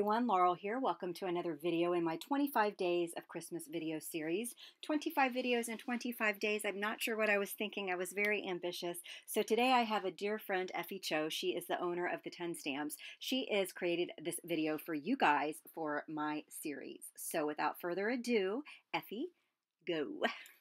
everyone, Laurel here. Welcome to another video in my 25 days of Christmas video series. 25 videos in 25 days. I'm not sure what I was thinking. I was very ambitious. So today I have a dear friend, Effie Cho. She is the owner of the 10 Stamps. She has created this video for you guys for my series. So without further ado, Effie, go.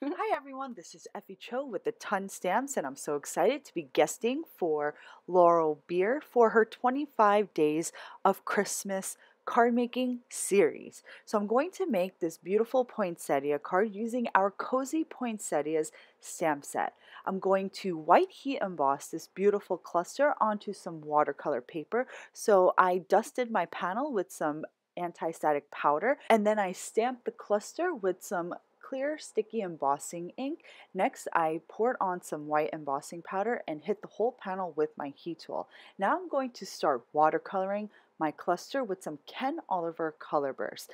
Hi everyone, this is Effie Cho with the 10 Stamps, and I'm so excited to be guesting for Laurel Beer for her 25 days of Christmas card making series. So I'm going to make this beautiful poinsettia card using our Cozy Poinsettias stamp set. I'm going to white heat emboss this beautiful cluster onto some watercolor paper. So I dusted my panel with some anti-static powder, and then I stamped the cluster with some clear sticky embossing ink. Next, I poured on some white embossing powder and hit the whole panel with my heat tool. Now I'm going to start watercoloring my cluster with some Ken Oliver color bursts.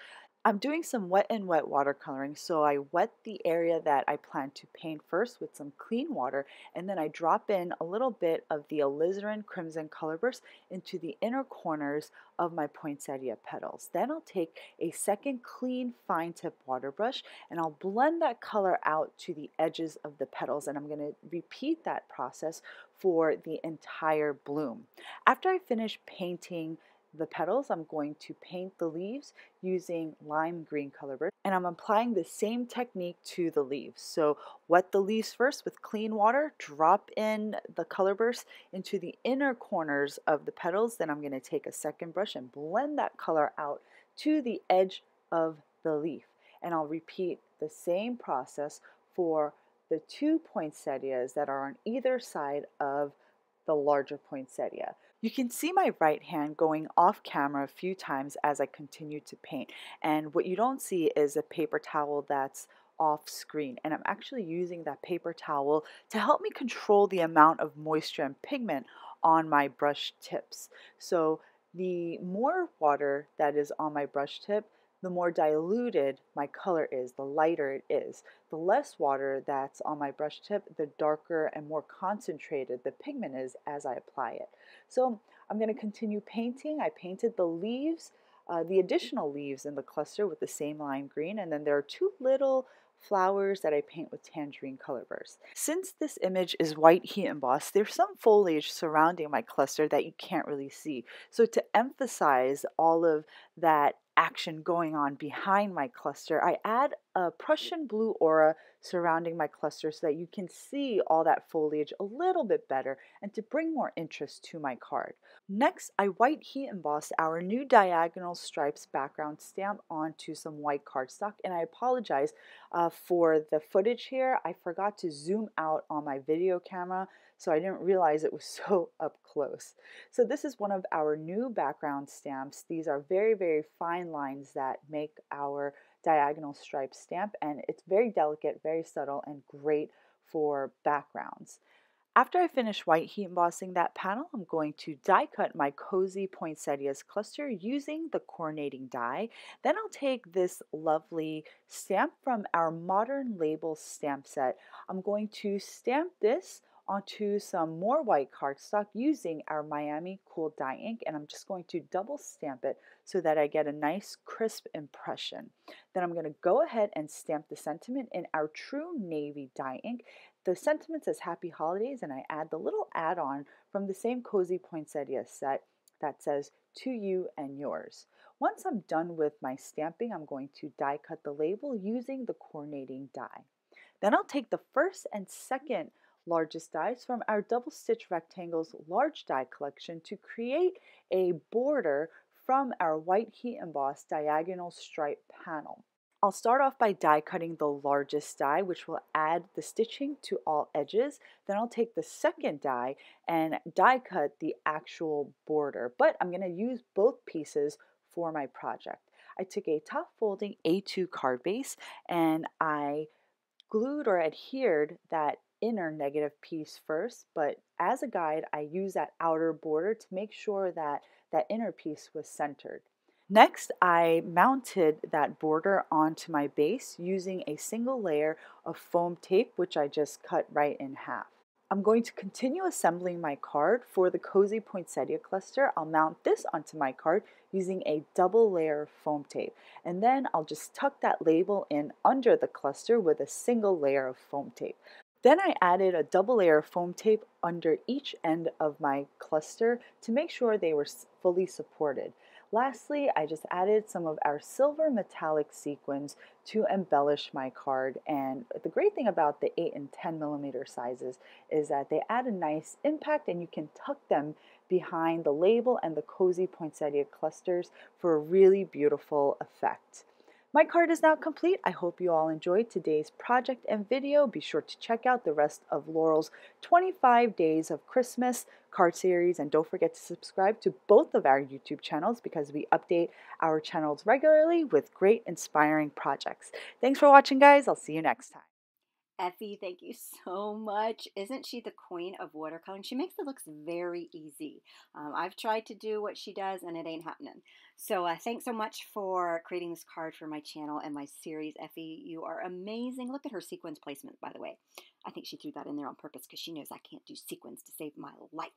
I'm doing some wet and wet watercoloring, so I wet the area that I plan to paint first with some clean water, and then I drop in a little bit of the alizarin crimson color burst into the inner corners of my poinsettia petals. Then I'll take a second clean fine tip water brush and I'll blend that color out to the edges of the petals, and I'm going to repeat that process for the entire bloom. After I finish painting the petals, I'm going to paint the leaves using lime green color burst, and I'm applying the same technique to the leaves. So wet the leaves first with clean water, drop in the color burst into the inner corners of the petals, then I'm going to take a second brush and blend that color out to the edge of the leaf. And I'll repeat the same process for the two poinsettias that are on either side of the larger poinsettia. You can see my right hand going off camera a few times as I continue to paint, and what you don't see is a paper towel that's off screen, and I'm actually using that paper towel to help me control the amount of moisture and pigment on my brush tips. So the more water that is on my brush tip, the more diluted my color is, the lighter it is. The less water that's on my brush tip, the darker and more concentrated the pigment is as I apply it. So I'm going to continue painting. I painted the leaves, the additional leaves in the cluster with the same lime green, and then there are two little flowers that I paint with tangerine color bursts. Since this image is white heat embossed, there's some foliage surrounding my cluster that you can't really see. So to emphasize all of that action going on behind my cluster, I add a Prussian blue aura surrounding my cluster so that you can see all that foliage a little bit better and to bring more interest to my card. Next, I white heat emboss our new diagonal stripes background stamp onto some white cardstock, and I apologize for the footage here. I forgot to zoom out on my video camera, so I didn't realize it was so up close. So this is one of our new background stamps. These are very, very fine lines that make our diagonal stripe stamp, and it's very delicate, very subtle, and great for backgrounds. After I finish white heat embossing that panel, I'm going to die cut my Cozy Poinsettias cluster using the coordinating die. Then I'll take this lovely stamp from our Modern Label stamp set. I'm going to stamp this onto some more white cardstock using our Miami Cool dye ink, and I'm just going to double stamp it so that I get a nice crisp impression. Then I'm going to go ahead and stamp the sentiment in our True Navy dye ink. The sentiment says Happy Holidays, and I add the little add-on from the same Cozy Poinsettia set that says To You and Yours. Once I'm done with my stamping, I'm going to die cut the label using the coordinating die. Then I'll take the first and second largest dies from our Double Stitch Rectangles large die collection to create a border from our white heat embossed diagonal stripe panel. I'll start off by die cutting the largest die, which will add the stitching to all edges. Then I'll take the second die and die cut the actual border, but I'm going to use both pieces for my project. I took a top folding A2 card base and I glued or adhered that inner negative piece first, but as a guide I use that outer border to make sure that that inner piece was centered. Next, I mounted that border onto my base using a single layer of foam tape, which I just cut right in half. I'm going to continue assembling my card. For the cozy poinsettia cluster, I'll mount this onto my card using a double layer of foam tape. And then I'll just tuck that label in under the cluster with a single layer of foam tape. Then I added a double layer of foam tape under each end of my cluster to make sure they were fully supported. Lastly, I just added some of our silver metallic sequins to embellish my card. And the great thing about the 8 and 10 millimeter sizes is that they add a nice impact, and you can tuck them behind the label and the cozy poinsettia clusters for a really beautiful effect. My card is now complete. I hope you all enjoyed today's project and video. Be sure to check out the rest of Laurel's 25 Days of Christmas card series, and don't forget to subscribe to both of our YouTube channels because we update our channels regularly with great inspiring projects. Thanks for watching, guys. I'll see you next time. Effie, thank you so much. Isn't she the queen of watercoloring? She makes it look very easy. I've tried to do what she does and it ain't happening. So thanks so much for creating this card for my channel and my series, Effie. You are amazing. Look at her sequins placement, by the way. I think she threw that in there on purpose because she knows I can't do sequins to save my life.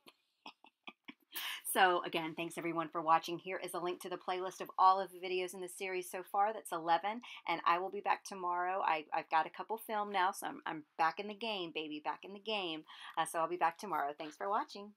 So again, thanks everyone for watching. Here is a link to the playlist of all of the videos in the series so far. That's 11, and I will be back tomorrow. I've got a couple filmed now, so I'm back in the game, baby, back in the game. So I'll be back tomorrow. Thanks for watching.